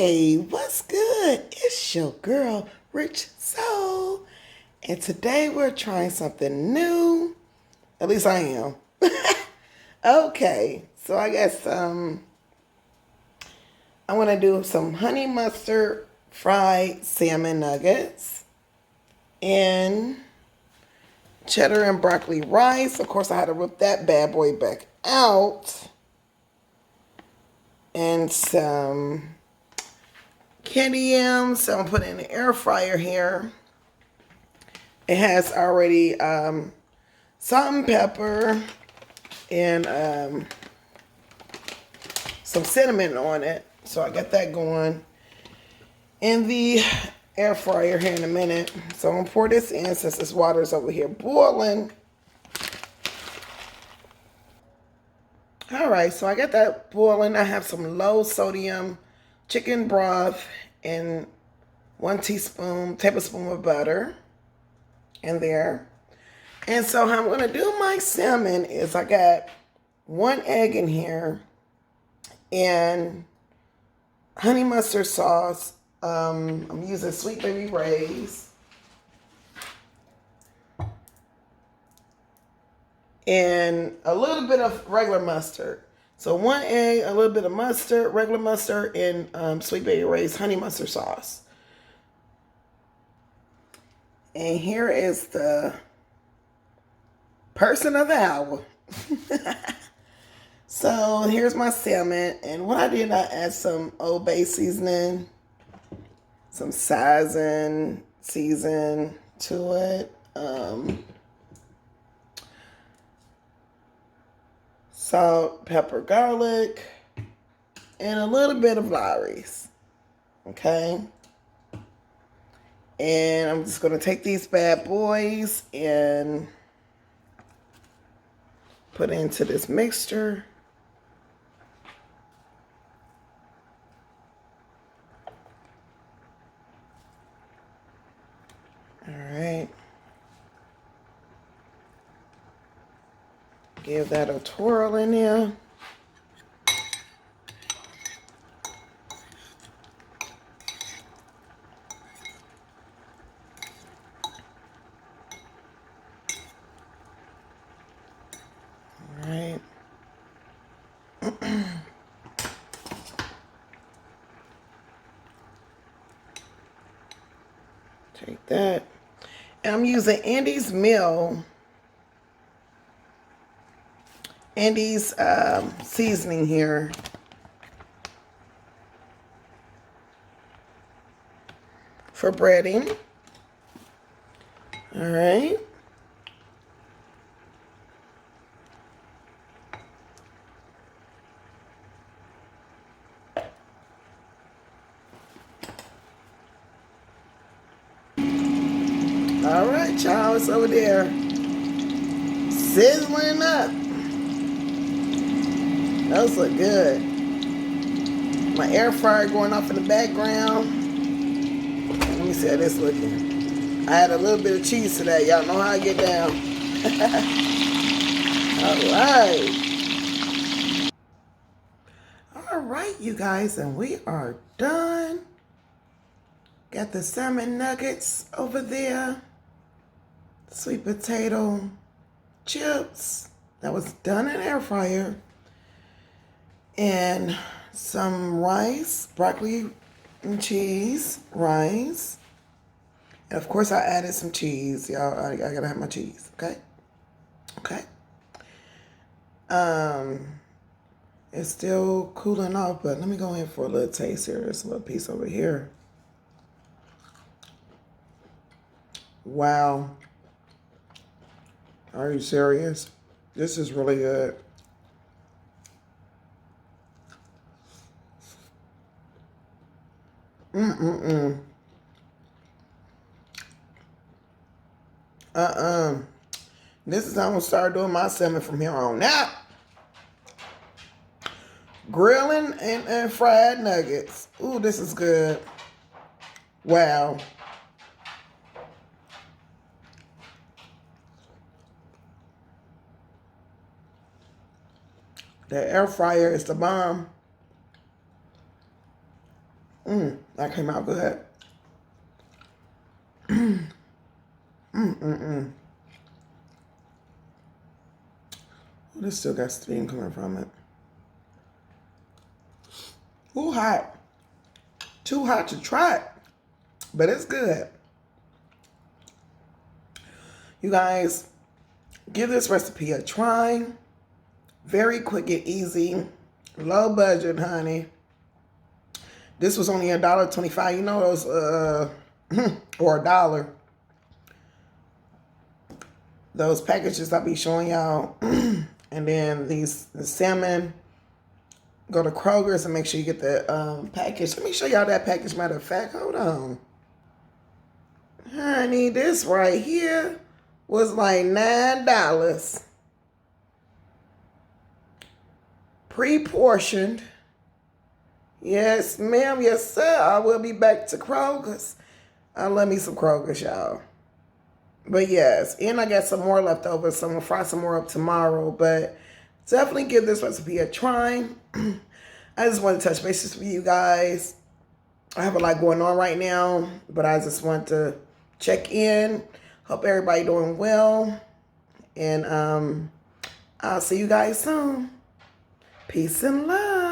Hey, what's good? It's your girl, Rich Soul. And today we're trying something new. At least I am. Okay, so I guess I want to do some honey mustard fried salmon nuggets and cheddar and broccoli rice. Of course, I had to whip that bad boy back out. And some candy yams. So I'm putting in the air fryer here. It has already salt and pepper and some cinnamon on it. So I got that going in the air fryer here in a minute. So I'm gonna pour this in since this water is over here boiling. All right, so I got that boiling. I have some low sodium chicken broth and 1 tablespoon of butter in there. And so how I'm going to do my salmon is I got 1 egg in here and honey mustard sauce. I'm using Sweet Baby Ray's. And a little bit of regular mustard. So 1 egg, a little bit of mustard, regular mustard, and Sweet Baby Ray's honey mustard sauce. And here is the person of the hour. So here's my salmon. And what I did, I add some Old Bay seasoning, some season to it. Salt, pepper, garlic, and a little bit of Lawry's. Okay. And I'm just going to take these bad boys and put into this mixture. All right. Give that a twirl in there. All right. Take that. And I'm using Andy's seasoning here. For breading. All right. All right, y'all, it's over there sizzling up. Those look good. My air fryer going off in the background. Let me see how this looking. I had a little bit of cheese today. Y'all know how I get down. All right. All right, you guys, and we are done. Got the salmon nuggets over there. Sweet potato chips. That was done in air fryer. And some rice, broccoli and cheese, rice. And of course I added some cheese. Y'all, I gotta have my cheese, okay? Okay. It's still cooling off, but let me go in for a little taste here. There's a little piece over here. Wow. Are you serious? This is really good. This is how I'm gonna start doing my salmon from here on out. Grilling and fried nuggets. Ooh, this is good. Wow. The air fryer is the bomb. That came out good. This still got steam coming from it. Ooh, hot. Too hot to try it, but it's good. You guys, give this recipe a try. Very quick and easy. Low budget, honey. This was only $1.25. You know those, or $1. Those packages I'll be showing y'all. And then the salmon. Go to Kroger's and make sure you get the package. Let me show y'all that package. Matter of fact, hold on. Honey, this right here was like $9. Pre-portioned. Yes, ma'am. Yes, sir. I will be back to Kroger's. I love me some Kroger's, y'all. But yes, and I got some more left over, so I'm going to fry some more up tomorrow. But definitely give this recipe a try. I just want to touch bases with you guys. I have a lot going on right now, but I just want to check in. Hope everybody doing well. And I'll see you guys soon. Peace and love.